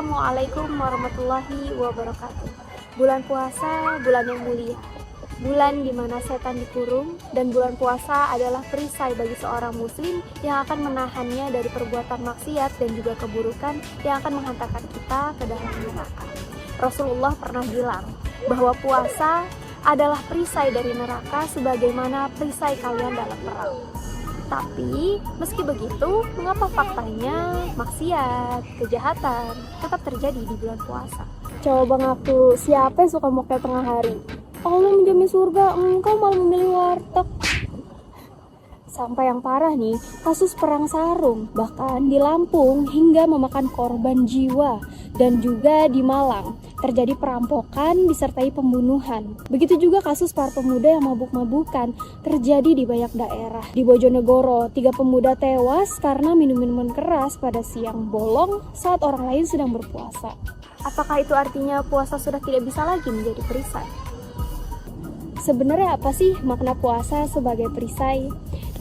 Assalamualaikum warahmatullahi wabarakatuh. Bulan puasa, bulan yang mulia, bulan di mana setan dikurung, dan bulan puasa adalah perisai bagi seorang muslim yang akan menahannya dari perbuatan maksiat dan juga keburukan yang akan menghantarkan kita ke dalam neraka. Rasulullah pernah bilang bahwa puasa adalah perisai dari neraka sebagaimana perisai kalian dalam perang. Tapi, meski begitu, mengapa faktanya maksiat, kejahatan tetap terjadi di bulan puasa? Coba ngaku, siapa yang suka mokel tengah hari? Allah menjamin surga, engkau malah memilih warteg. Sampai yang parah nih, kasus perang sarung, bahkan di Lampung hingga memakan korban jiwa, dan juga di Malang terjadi perampokan disertai pembunuhan. Begitu juga kasus para pemuda yang mabuk-mabukan terjadi di banyak daerah. Di Bojonegoro, 3 pemuda tewas karena minum minuman keras pada siang bolong saat orang lain sedang berpuasa. Apakah itu artinya puasa sudah tidak bisa lagi menjadi perisai? Sebenarnya apa sih makna puasa sebagai perisai?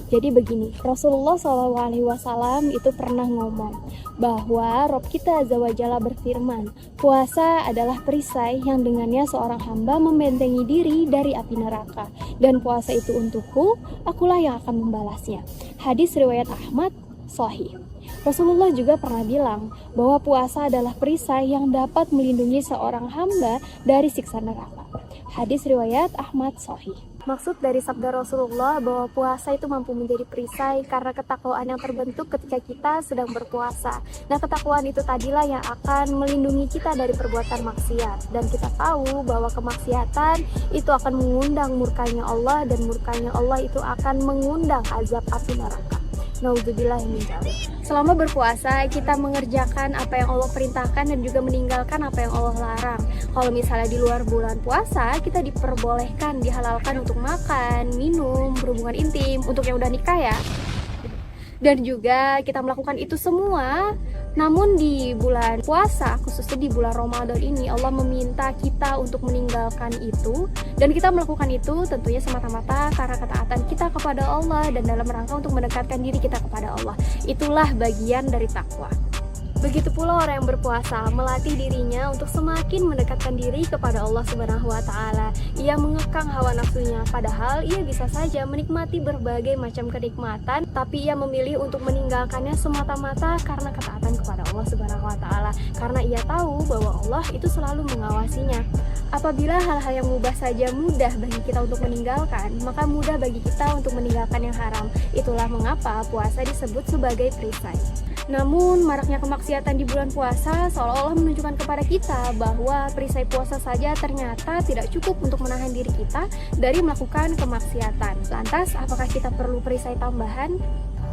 Jadi begini, Rasulullah SAW itu pernah ngomong bahwa Rob kita Azza wa Jalla berfirman, puasa adalah perisai yang dengannya seorang hamba membentengi diri dari api neraka, dan puasa itu untukku, akulah yang akan membalasnya. Hadis riwayat Ahmad, sahih. Rasulullah juga pernah bilang bahwa puasa adalah perisai yang dapat melindungi seorang hamba dari siksa neraka. Hadis riwayat Ahmad, sahih. Maksud dari sabda Rasulullah bahwa puasa itu mampu menjadi perisai karena ketakwaan yang terbentuk ketika kita sedang berpuasa. Nah, ketakwaan itu tadilah yang akan melindungi kita dari perbuatan maksiat. Dan kita tahu bahwa kemaksiatan itu akan mengundang murkanya Allah, dan murkanya Allah itu akan mengundang azab api neraka. Nauzubillah min dzalik. Selama berpuasa, kita mengerjakan apa yang Allah perintahkan dan juga meninggalkan apa yang Allah larang. Kalau misalnya di luar bulan puasa, kita diperbolehkan, dihalalkan untuk makan, minum, berhubungan intim, untuk yang udah nikah ya. Dan juga kita melakukan itu semua. Namun di bulan puasa, khususnya di bulan Ramadan ini, Allah meminta kita untuk meninggalkan itu. Dan kita melakukan itu tentunya semata-mata karena ketaatan kita kepada Allah dan dalam rangka untuk mendekatkan diri kita kepada Allah. Itulah bagian dari takwa. Begitu pula orang yang berpuasa melatih dirinya untuk semakin mendekatkan diri kepada Allah Subhanahu wa taala. Ia mengekang hawa nafsunya, padahal ia bisa saja menikmati berbagai macam kenikmatan, tapi ia memilih untuk meninggalkannya semata-mata karena ketaatan kepada Allah Subhanahu wa taala. Karena ia tahu bahwa Allah itu selalu mengawasinya. Apabila hal-hal yang mubah saja mudah bagi kita untuk meninggalkan, maka mudah bagi kita untuk meninggalkan yang haram. Itulah mengapa puasa disebut sebagai perisai. Namun, maraknya kemaksiatan di bulan puasa seolah-olah menunjukkan kepada kita bahwa perisai puasa saja ternyata tidak cukup untuk menahan diri kita dari melakukan kemaksiatan. Lantas, apakah kita perlu perisai tambahan?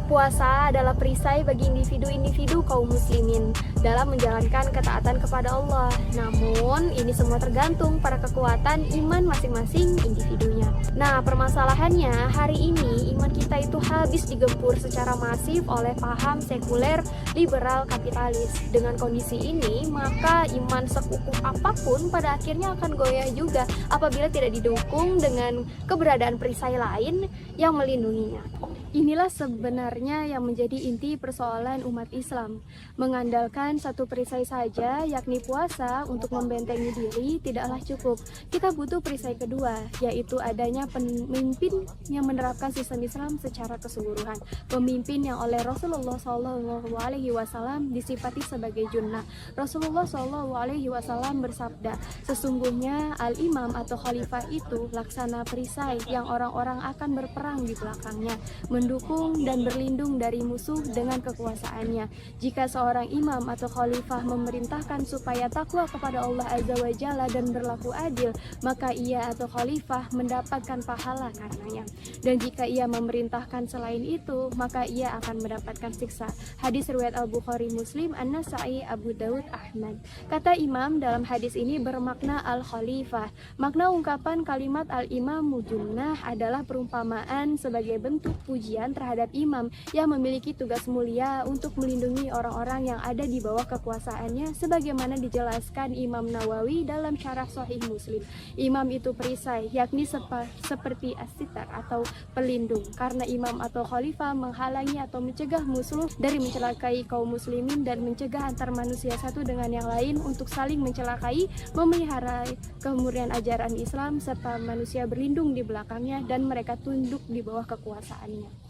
Puasa adalah perisai bagi individu-individu kaum muslimin dalam menjalankan ketaatan kepada Allah. Namun, ini semua tergantung pada kekuatan iman masing-masing individunya. Nah, permasalahannya hari ini iman kita itu habis digempur secara masif oleh paham sekuler liberal kapitalis. Dengan kondisi ini, maka iman sekukuh apapun pada akhirnya akan goyah juga apabila tidak didukung dengan keberadaan perisai lain yang melindunginya. Inilah sebenarnya yang menjadi inti persoalan umat Islam. Mengandalkan satu perisai saja, yakni puasa, untuk membentengi diri tidaklah cukup. Kita butuh perisai kedua, yaitu adanya pemimpin yang menerapkan sistem Islam secara keseluruhan. Pemimpin yang oleh Rasulullah SAW disifati sebagai junnah. Rasulullah SAW bersabda, sesungguhnya al-imam atau khalifah itu laksana perisai yang orang-orang akan berperang di belakangnya, mendukung dan berlindung dari musuh dengan kekuasaannya. Jika seorang imam atau khalifah memerintahkan supaya takwa kepada Allah Azza wa Jalla dan berlaku adil, maka ia atau khalifah mendapatkan pahala karenanya. Dan jika ia memerintahkan selain itu, maka ia akan mendapatkan siksa. Hadis riwayat Al-Bukhari, Muslim, An-Nasa'i, Abu Daud, Ahmad. Kata imam dalam hadis ini bermakna al-khalifah. Makna ungkapan kalimat al-imam junnah adalah perumpamaan sebagai bentuk pujian pujian terhadap imam yang memiliki tugas mulia untuk melindungi orang-orang yang ada di bawah kekuasaannya, sebagaimana dijelaskan Imam Nawawi dalam Syarah Sahih Muslim. Imam itu perisai, yakni seperti as-sitar atau pelindung, karena imam atau khalifah menghalangi atau mencegah musuh dari mencelakai kaum muslimin dan mencegah antar manusia satu dengan yang lain untuk saling mencelakai, memelihara kemurnian ajaran Islam, serta manusia berlindung di belakangnya dan mereka tunduk di bawah kekuasaannya.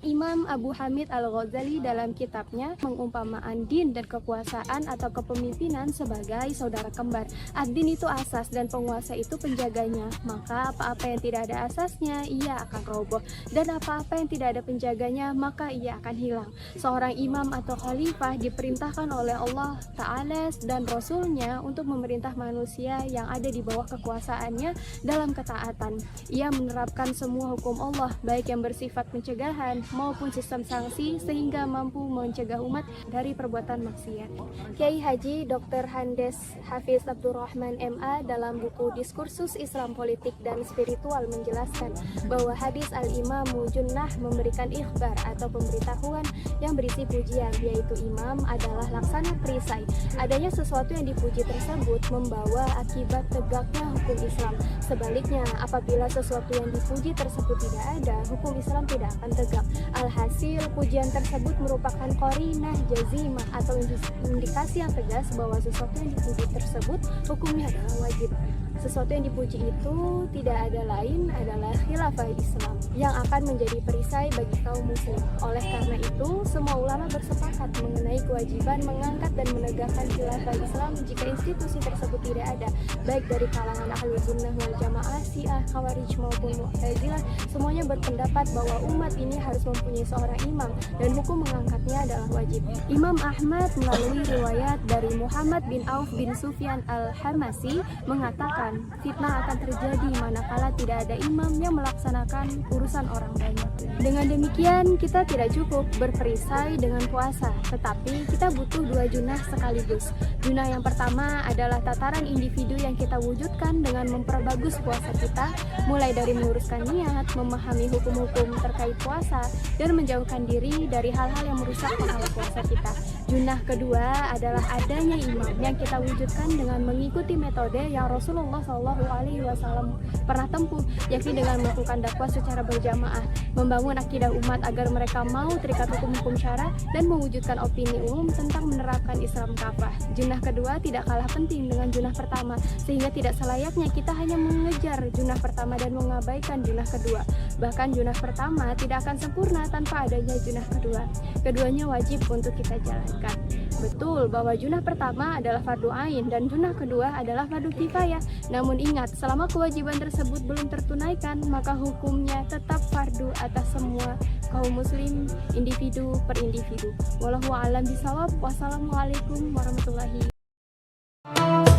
Imam Abu Hamid Al-Ghazali dalam kitabnya mengumpamakan din dan kekuasaan atau kepemimpinan sebagai saudara kembar. Ad-din itu asas dan penguasa itu penjaganya, maka apa-apa yang tidak ada asasnya ia akan roboh, dan apa-apa yang tidak ada penjaganya maka ia akan hilang. Seorang imam atau khalifah diperintahkan oleh Allah Ta'ala dan Rasulnya untuk memerintah manusia yang ada di bawah kekuasaannya dalam ketaatan. Ia menerapkan semua hukum Allah, baik yang bersifat pencegahan maupun sistem sanksi, sehingga mampu mencegah umat dari perbuatan maksiat. Kiai Haji Dr. Handes Hafiz Abdurrahman MA dalam buku Diskursus Islam Politik dan Spiritual menjelaskan bahwa hadis al-imamu junnah memberikan ikhbar atau pemberitahuan yang berisi pujian, yaitu imam adalah laksana perisai. Adanya sesuatu yang dipuji tersebut membawa akibat tegaknya hukum Islam. Sebaliknya, apabila sesuatu yang dipuji tersebut tidak ada, hukum Islam tidak akan tegak. Alhasil, pujian tersebut merupakan qarinah jazimah atau indikasi yang tegas bahwa sesuatu yang dipuji tersebut hukumnya adalah wajib. Sesuatu yang dipuji itu tidak ada lain adalah khilafah Islam yang akan menjadi perisai bagi kaum muslim. Oleh karena itu, semua ulama bersepakat mengenai kewajiban mengangkat dan menegakkan khilafah Islam jika institusi tersebut tidak ada, baik dari kalangan ahlu sunnah wal jamaah, Syiah, Khawarij maupun Mu'tazilah. Semuanya berpendapat bahwa umat ini harus mempunyai seorang imam dan hukum mengangkatnya adalah wajib. Imam Ahmad melalui riwayat dari Muhammad bin Auf bin Sufyan al-Hamasi mengatakan, fitnah akan terjadi manakala tidak ada imam yang melaksanakan urusan orang banyak. Dengan demikian, kita tidak cukup berperisai dengan puasa, tetapi kita butuh dua junah sekaligus. Junah yang pertama adalah tataran individu yang kita wujudkan dengan memperbagus puasa kita, mulai dari meluruskan niat, memahami hukum-hukum terkait puasa, dan menjauhkan diri dari hal-hal yang merusak pahala puasa kita. Junah kedua adalah adanya imam yang kita wujudkan dengan mengikuti metode yang Rasulullah SAW pernah tempuh, yakni dengan melakukan dakwah secara berjamaah, membangun akidah umat agar mereka mau terikat hukum-hukum syara, dan mewujudkan opini umum tentang menerapkan Islam kafah. Junah kedua tidak kalah penting dengan junah pertama, sehingga tidak selayaknya kita hanya mengejar junah pertama dan mengabaikan junah kedua. Bahkan junah pertama tidak akan sempurna tanpa adanya junah kedua. Keduanya wajib untuk kita jalankan. Betul bahwa junah pertama adalah fardu ain dan junah kedua adalah fardu kifayah. Namun ingat, selama kewajiban tersebut belum tertunaikan, maka hukumnya tetap fardu atas semua kaum muslim, individu per individu. Wallahu a'lam bishawab. Wassalamualaikum warahmatullahi wabarakatuh.